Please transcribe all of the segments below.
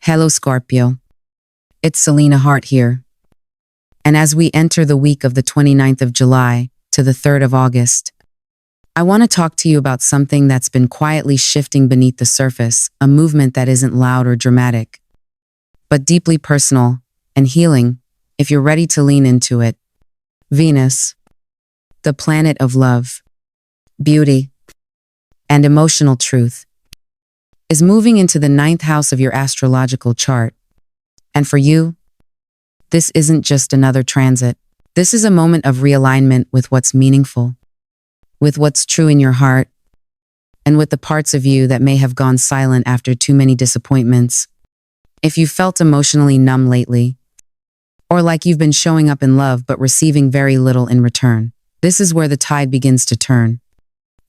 Hello, Scorpio. It's Selena Hart here. And as we enter the week of the 29th of July to the 3rd of August, I want to talk to you about something that's been quietly shifting beneath the surface, a movement that isn't loud or dramatic, but deeply personal and healing if you're ready to lean into it. Venus, the planet of love, beauty, and emotional truth, is moving into the ninth house of your astrological chart. And for you, this isn't just another transit. This is a moment of realignment with what's meaningful, with what's true in your heart, and with the parts of you that may have gone silent after too many disappointments. If you felt emotionally numb lately, or like you've been showing up in love but receiving very little in return, this is where the tide begins to turn.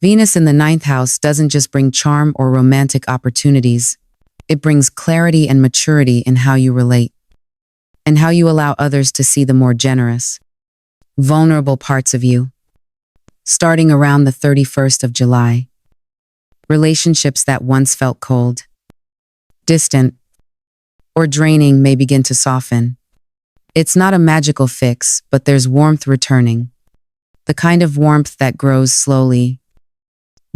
Venus in the ninth house doesn't just bring charm or romantic opportunities. It brings clarity and maturity in how you relate, and how you allow others to see the more generous, vulnerable parts of you. Starting around the 31st of July, relationships that once felt cold, distant, or draining may begin to soften. It's not a magical fix, but there's warmth returning. The kind of warmth that grows slowly,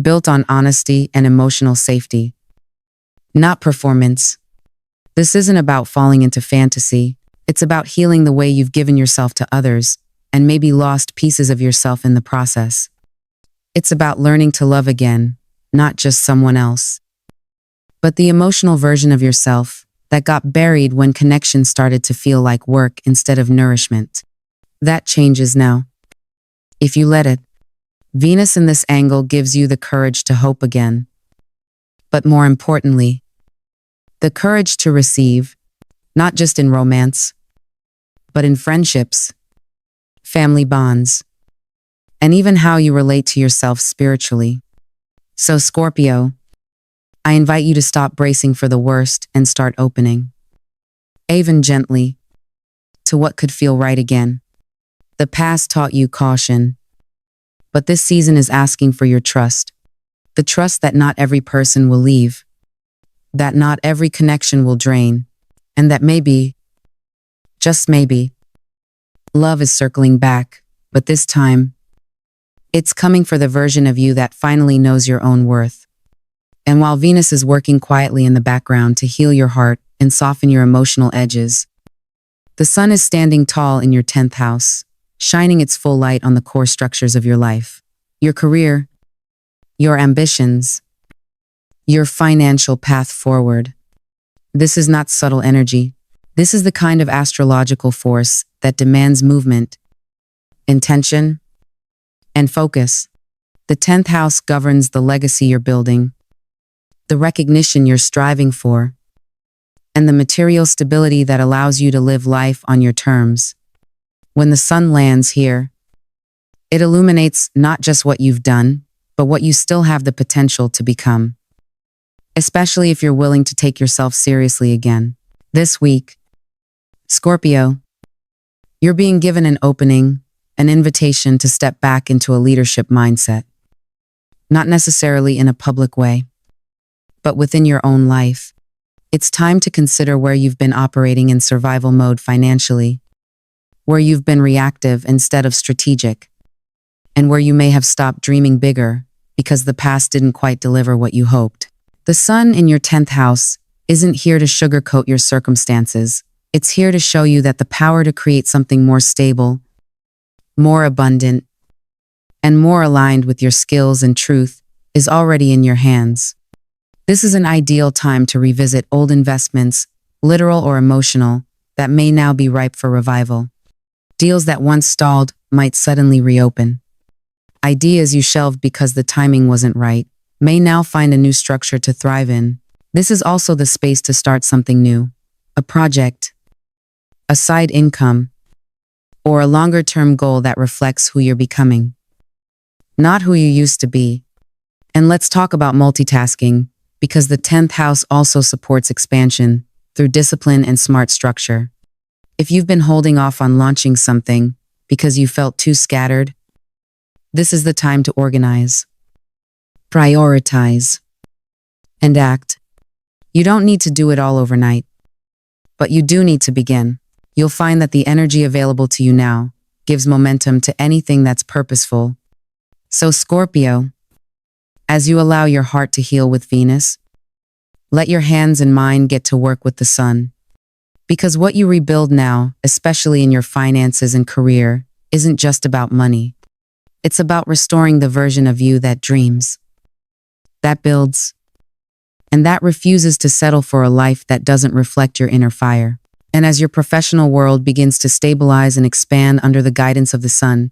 built on honesty and emotional safety. Not performance. This isn't about falling into fantasy. It's about healing the way you've given yourself to others and maybe lost pieces of yourself in the process. It's about learning to love again, not just someone else, but the emotional version of yourself that got buried when connection started to feel like work instead of nourishment. That changes now, if you let it. Venus in this angle gives you the courage to hope again. But more importantly, the courage to receive, not just in romance, but in friendships, family bonds, and even how you relate to yourself spiritually. So Scorpio, I invite you to stop bracing for the worst and start opening, even gently, to what could feel right again. The past taught you caution, but this season is asking for your trust. The trust that not every person will leave, that not every connection will drain, and that maybe, just maybe, love is circling back, but this time, it's coming for the version of you that finally knows your own worth. And while Venus is working quietly in the background to heal your heart and soften your emotional edges, the sun is standing tall in your 10th house, shining its full light on the core structures of your life, your career, your ambitions, your financial path forward. This is not subtle energy. This is the kind of astrological force that demands movement, intention, and focus. The 10th house governs the legacy you're building, the recognition you're striving for, and the material stability that allows you to live life on your terms. When the sun lands here, it illuminates not just what you've done, but what you still have the potential to become. Especially if you're willing to take yourself seriously again. This week, Scorpio, you're being given an opening, an invitation to step back into a leadership mindset. Not necessarily in a public way, but within your own life. It's time to consider where you've been operating in survival mode financially, where you've been reactive instead of strategic, and where you may have stopped dreaming bigger because the past didn't quite deliver what you hoped. The sun in your 10th house isn't here to sugarcoat your circumstances. It's here to show you that the power to create something more stable, more abundant, and more aligned with your skills and truth is already in your hands. This is an ideal time to revisit old investments, literal or emotional, that may now be ripe for revival. Deals that once stalled might suddenly reopen. Ideas you shelved because the timing wasn't right may now find a new structure to thrive in. This is also the space to start something new, a project, a side income, or a longer-term goal that reflects who you're becoming, not who you used to be. And let's talk about multitasking, because the 10th house also supports expansion through discipline and smart structure. If you've been holding off on launching something because you felt too scattered, this is the time to organize, prioritize, and act. You don't need to do it all overnight. But you do need to begin. You'll find that the energy available to you now gives momentum to anything that's purposeful. So Scorpio, as you allow your heart to heal with Venus, let your hands and mind get to work with the sun. Because what you rebuild now, especially in your finances and career, isn't just about money. It's about restoring the version of you that dreams, that builds, and that refuses to settle for a life that doesn't reflect your inner fire. And as your professional world begins to stabilize and expand under the guidance of the sun,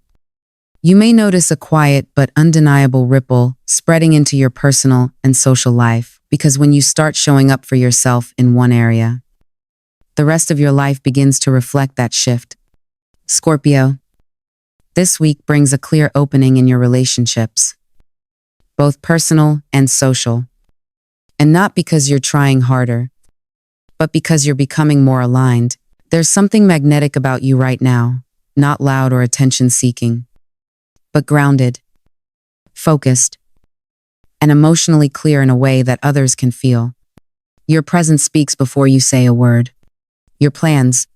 you may notice a quiet but undeniable ripple spreading into your personal and social life, because when you start showing up for yourself in one area, the rest of your life begins to reflect that shift. Scorpio, this week brings a clear opening in your relationships, both personal and social. And not because you're trying harder, but because you're becoming more aligned. There's something magnetic about you right now, not loud or attention-seeking, but grounded, focused, and emotionally clear in a way that others can feel. Your presence speaks before you say a word. Your plans,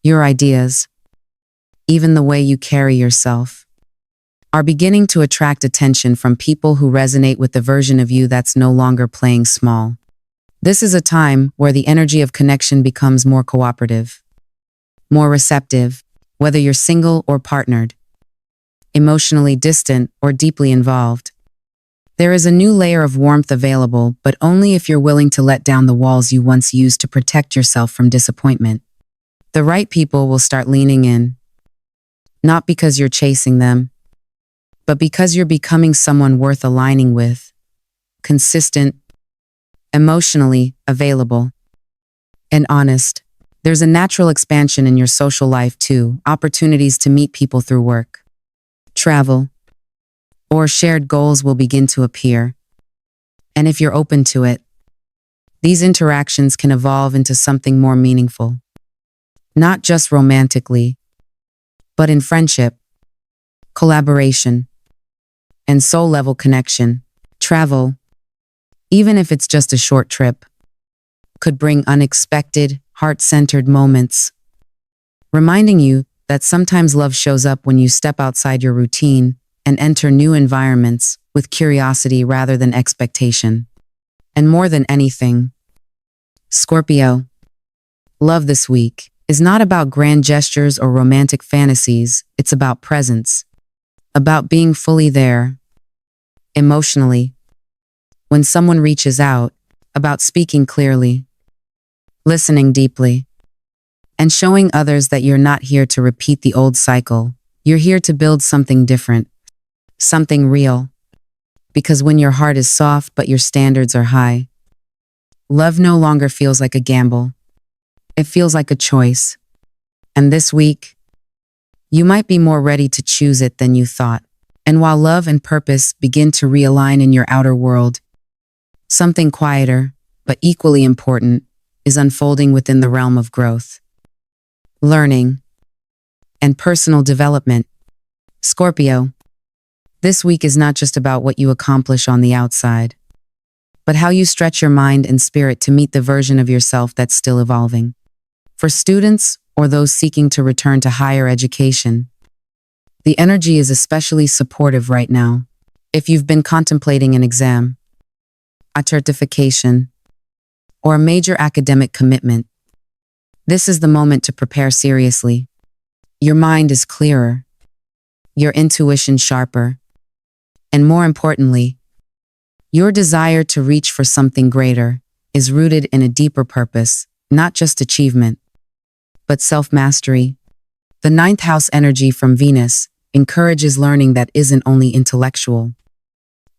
your ideas, even the way you carry yourself, are beginning to attract attention from people who resonate with the version of you that's no longer playing small. This is a time where the energy of connection becomes more cooperative, more receptive, whether you're single or partnered, emotionally distant or deeply involved. There is a new layer of warmth available, but only if you're willing to let down the walls you once used to protect yourself from disappointment. The right people will start leaning in, not because you're chasing them, but because you're becoming someone worth aligning with, consistent, emotionally available, and honest. There's a natural expansion in your social life too, opportunities to meet people through work, travel, or shared goals will begin to appear. And if you're open to it, these interactions can evolve into something more meaningful. Not just romantically, but in friendship, collaboration, and soul-level connection. Travel, even if it's just a short trip, could bring unexpected, heart-centered moments, reminding you that sometimes love shows up when you step outside your routine and enter new environments with curiosity rather than expectation. And more than anything, Scorpio, love this week is not about grand gestures or romantic fantasies. It's about presence, about being fully there, emotionally, when someone reaches out, about speaking clearly, listening deeply, and showing others that you're not here to repeat the old cycle. You're here to build something different, something real. Because when your heart is soft but your standards are high, love no longer feels like a gamble. It feels like a choice. And this week, you might be more ready to choose it than you thought. And while love and purpose begin to realign in your outer world, something quieter, but equally important, is unfolding within the realm of growth, learning, and personal development. Scorpio, this week is not just about what you accomplish on the outside, but how you stretch your mind and spirit to meet the version of yourself that's still evolving. For students or those seeking to return to higher education, the energy is especially supportive right now. If you've been contemplating an exam, a certification, or a major academic commitment, this is the moment to prepare seriously. Your mind is clearer, your intuition sharper, and more importantly, your desire to reach for something greater is rooted in a deeper purpose, not just achievement, but self-mastery. The ninth house energy from Venus encourages learning that isn't only intellectual,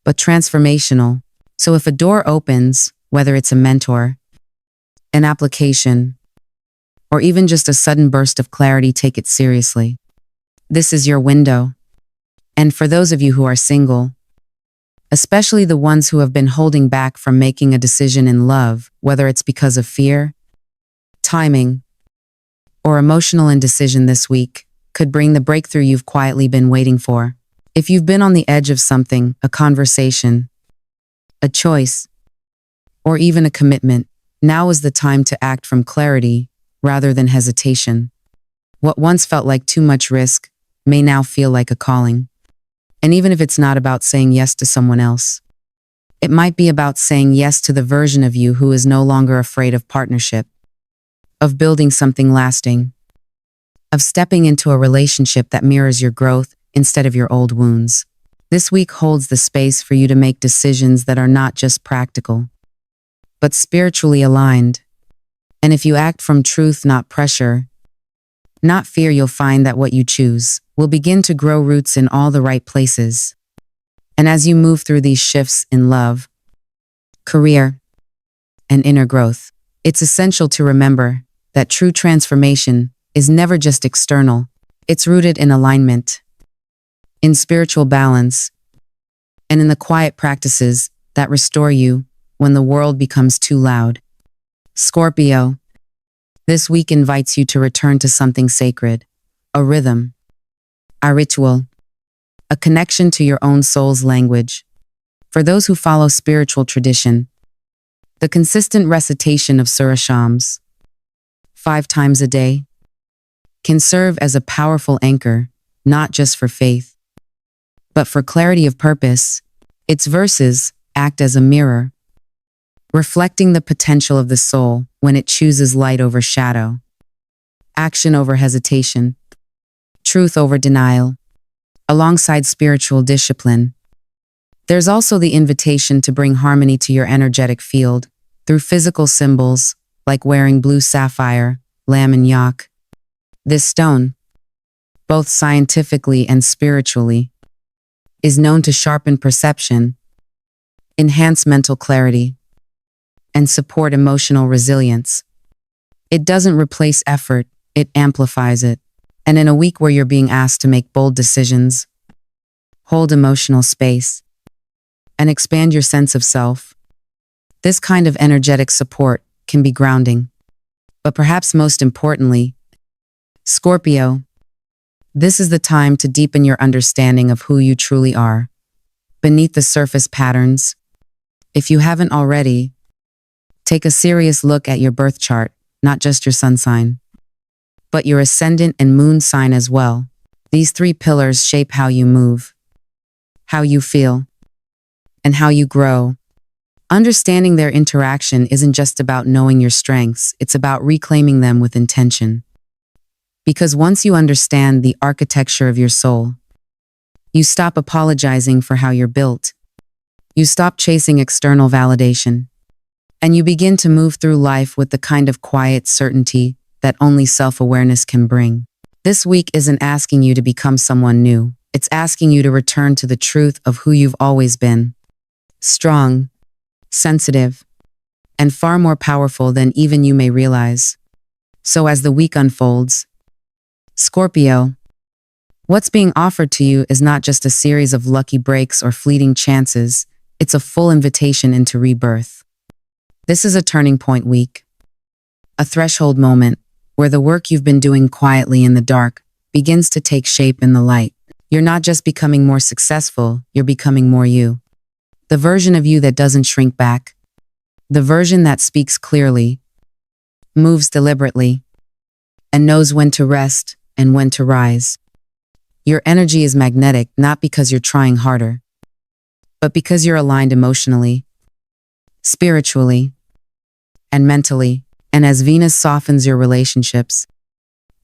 but transformational. So if a door opens, whether it's a mentor, an application, or even just a sudden burst of clarity, take it seriously. This is your window. And for those of you who are single, especially the ones who have been holding back from making a decision in love, whether it's because of fear, timing, or emotional indecision, this week could bring the breakthrough you've quietly been waiting for. If you've been on the edge of something, a conversation, a choice, or even a commitment, Now is the time to act from clarity rather than hesitation. What once felt like too much risk may now feel like a calling. And even if it's not about saying yes to someone else, it might be about saying yes to the version of you who is no longer afraid of partnership, of building something lasting, of stepping into a relationship that mirrors your growth instead of your old wounds. This week holds the space for you to make decisions that are not just practical, but spiritually aligned. And if you act from truth, not pressure, not fear, you'll find that what you choose will begin to grow roots in all the right places. And as you move through these shifts in love, career, and inner growth, it's essential to remember that true transformation is never just external. It's rooted in alignment, in spiritual balance, and in the quiet practices that restore you when the world becomes too loud. Scorpio, this week invites you to return to something sacred, a rhythm, a ritual, a connection to your own soul's language. For those who follow spiritual tradition, the consistent recitation of surashams 5 times a day can serve as a powerful anchor, not just for faith, but for clarity of purpose. Its verses act as a mirror, reflecting the potential of the soul when it chooses light over shadow, action over hesitation, truth over denial. Alongside spiritual discipline, there's also the invitation to bring harmony to your energetic field through physical symbols like wearing blue sapphire, lamb and yak. This stone, both scientifically and spiritually, is known to sharpen perception, enhance mental clarity, and support emotional resilience. It doesn't replace effort, it amplifies it. And in a week where you're being asked to make bold decisions, hold emotional space, and expand your sense of self, this kind of energetic support can be grounding. But perhaps most importantly, Scorpio, this is the time to deepen your understanding of who you truly are, beneath the surface patterns. If you haven't already, take a serious look at your birth chart, not just your sun sign, but your ascendant and moon sign as well. These 3 pillars shape how you move, how you feel, and how you grow. Understanding their interaction isn't just about knowing your strengths, it's about reclaiming them with intention. Because once you understand the architecture of your soul, you stop apologizing for how you're built. You stop chasing external validation, and you begin to move through life with the kind of quiet certainty that only self-awareness can bring. This week isn't asking you to become someone new. It's asking you to return to the truth of who you've always been. Strong, sensitive, and far more powerful than even you may realize. So as the week unfolds, Scorpio, what's being offered to you is not just a series of lucky breaks or fleeting chances, it's a full invitation into rebirth. This is a turning point week, a threshold moment where the work you've been doing quietly in the dark begins to take shape in the light. You're not just becoming more successful, you're becoming more you. The version of you that doesn't shrink back, the version that speaks clearly, moves deliberately, and knows when to rest and when to rise. Your energy is magnetic not because you're trying harder, but because you're aligned emotionally, spiritually, and mentally. And as Venus softens your relationships,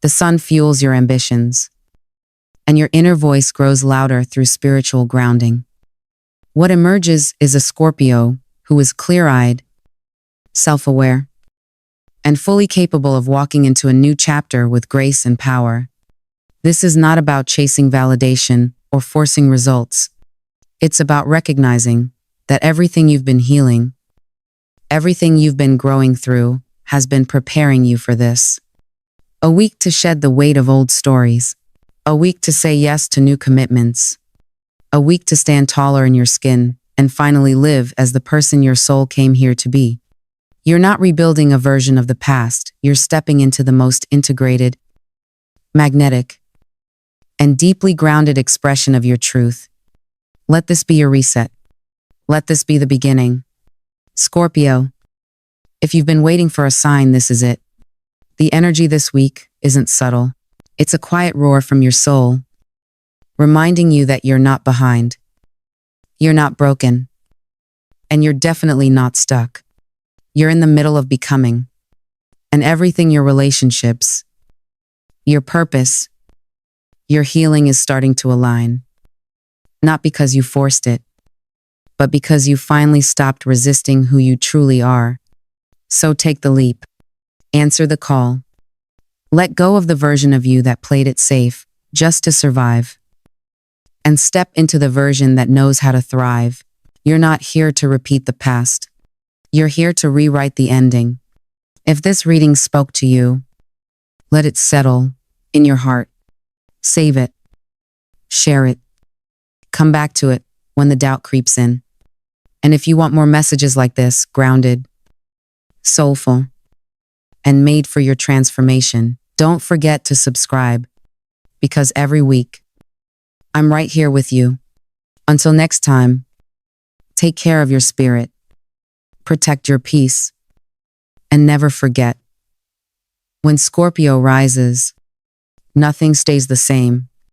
the sun fuels your ambitions, and your inner voice grows louder through spiritual grounding. What emerges is a Scorpio who is clear-eyed, self-aware, and fully capable of walking into a new chapter with grace and power. This is not about chasing validation or forcing results. It's about recognizing that everything you've been healing, everything you've been growing through, has been preparing you for this. A week to shed the weight of old stories. A week to say yes to new commitments. A week to stand taller in your skin and finally live as the person your soul came here to be. You're not rebuilding a version of the past, you're stepping into the most integrated, magnetic, and deeply grounded expression of your truth. Let this be your reset. Let this be the beginning. Scorpio, If you've been waiting for a sign, this is it. The energy this week isn't subtle. It's a quiet roar from your soul, reminding you that you're not behind. You're not broken. And you're definitely not stuck. You're in the middle of becoming. And everything, your relationships, your purpose, your healing is starting to align. Not because you forced it, but because you finally stopped resisting who you truly are. So take the leap. Answer the call. Let go of the version of you that played it safe just to survive. And step into the version that knows how to thrive. You're not here to repeat the past. You're here to rewrite the ending. If this reading spoke to you, let it settle in your heart. Save it. Share it. Come back to it when the doubt creeps in. And if you want more messages like this, grounded, soulful, and made for your transformation, don't forget to subscribe, because every week, I'm right here with you. Until next time, take care of your spirit, protect your peace, and never forget, when Scorpio rises, nothing stays the same.